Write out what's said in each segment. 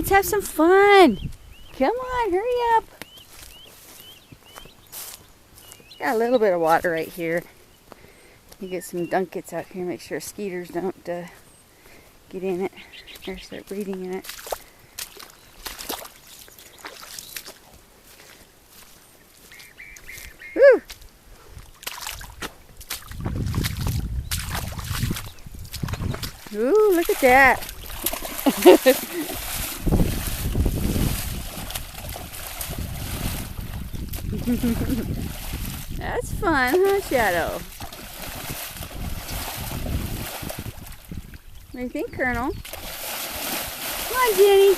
Let's have some fun. Come on, hurry up. Got a little bit of water right here. You get some dunkets out here, make sure skeeters don't get in it or start breeding in it. Woo! Ooh, look at that. That's fun, huh, Shadow? What do you think, Colonel? Come on, Jenny.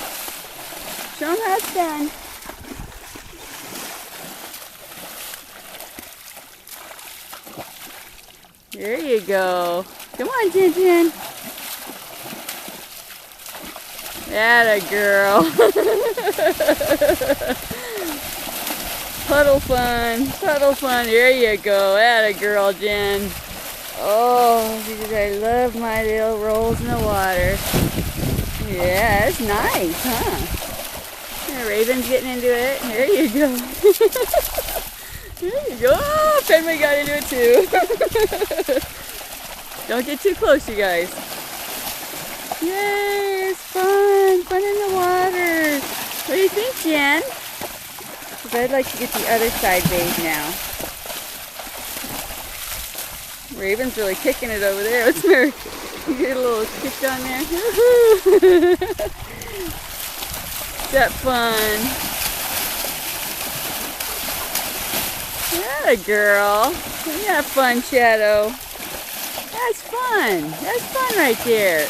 Show them how it's done. There you go. Come on, Jen Jen. Atta girl. Puddle fun. Puddle fun. There you go. Atta girl, Jen. Oh, because I love my little rolls in the water. Yeah, it's nice, huh? Yeah, Raven's getting into it. There you go. There you go. Oh, Fenway got into it too. Don't get too close, you guys. Yay, it's fun. Fun in the water. What do you think, Jen? Because I'd like to get the other side bathed now. Raven's really kicking it over there. Let's you get a little kick down there. Is that fun? Yeah, girl. Isn't that fun, Shadow? That's fun. That's fun right there.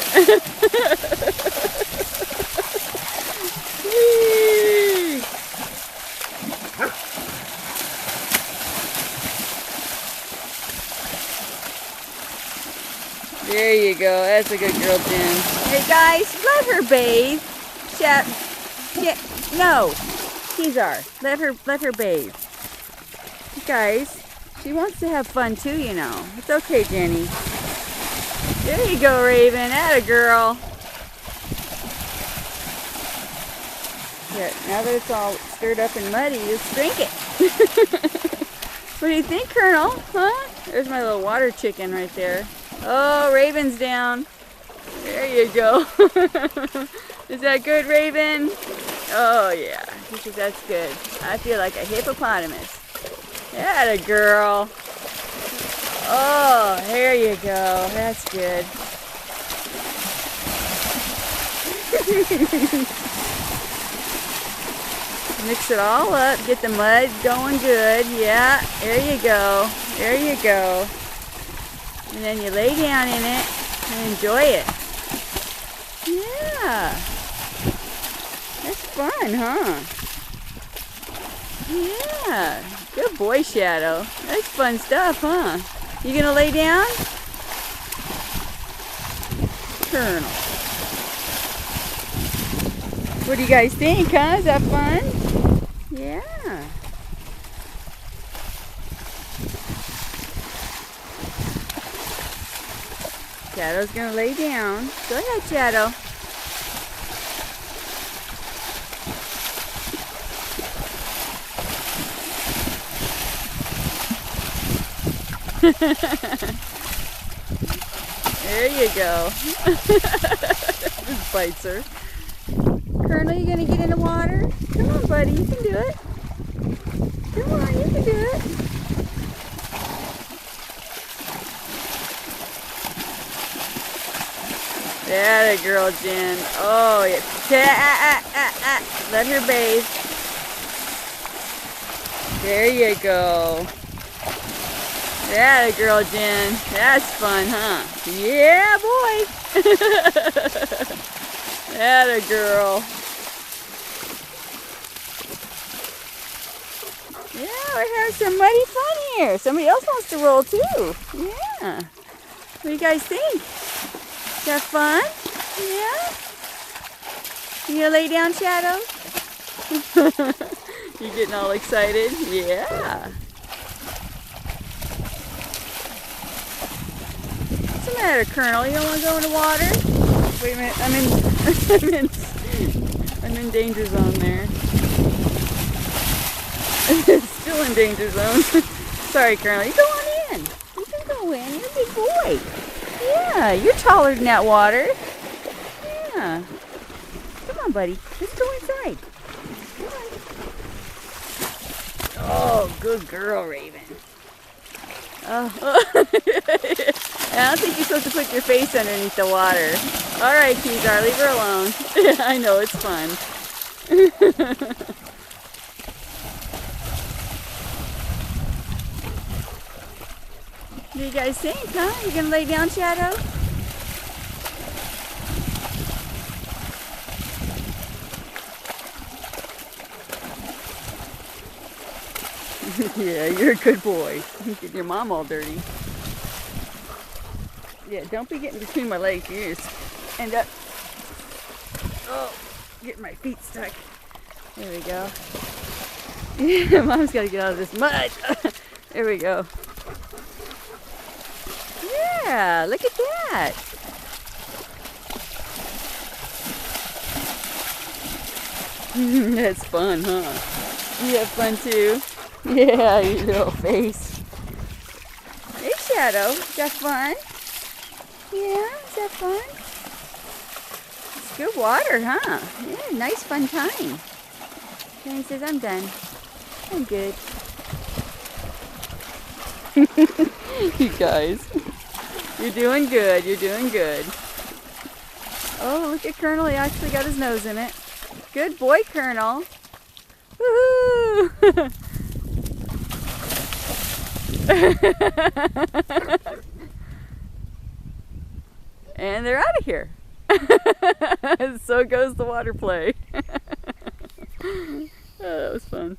There you go. That's a good girl, Jen. Hey guys, let her bathe. Yeah, no, Cesar, let her bathe. Guys, she wants to have fun too, you know. It's okay, Jenny. There you go, Raven. Atta girl. Yeah, now that it's all stirred up and muddy, just drink it. What do you think, Colonel? Huh? There's my little water chicken right there. Oh, Raven's down. There you go. Is that good, Raven? Oh, yeah. That's good. I feel like a hippopotamus. Atta girl. Oh, there you go. That's good. Mix it all up. Get the mud going good. Yeah, there you go. There you go. And then you lay down in it and enjoy it. Yeah. That's fun, huh? Yeah. Good boy, Shadow. That's fun stuff, huh? You gonna lay down? Colonel. What do you guys think, huh? Is that fun? Yeah. Shadow's gonna lay down. Go ahead, Shadow. There you go. Just bites her. Colonel, you gonna get in the water? Come on, buddy, you can do it. Come on, you can do it. That a girl, Jen. Oh, yeah. Let her bathe. There you go. That a girl, Jen. That's fun, huh? Yeah, boy. That a girl. Yeah, we're having some muddy fun here. Somebody else wants to roll too. Yeah. What do you guys think? Is that fun? Yeah? You gonna lay down, Shadow? You getting all excited? Yeah. What's the matter, Colonel? You don't want to go in the water? Wait a minute, I'm I'm in danger zone there. Still in danger zone. Sorry, Colonel. You go on in. You can go in. You're a big boy. Yeah, you're taller than that water. Yeah. Come on, buddy. Let's go inside. Come on. Oh, good girl, Raven. Oh. I don't think you're supposed to put your face underneath the water. All right, Kezar, leave her alone. I know, it's fun. What do you guys think, huh? You gonna lay down, Shadow? Yeah, you're a good boy. You get your mom all dirty. Yeah, don't be getting between my legs. You just end up, oh, getting my feet stuck. There we go. Yeah, Mom's got to get out of this mud. There we go. Yeah, look at that. That's fun, huh? You have fun too? Yeah, your little face. Hey, Shadow, is that fun? Yeah, is that fun? It's good water, huh? Yeah, nice fun time. Kenny says, I'm done. I'm good. You guys, you're doing good. You're doing good. Oh, look at Colonel. He actually got his nose in it. Good boy, Colonel. Woohoo! And they're out of here. So goes the water play. Oh, that was fun.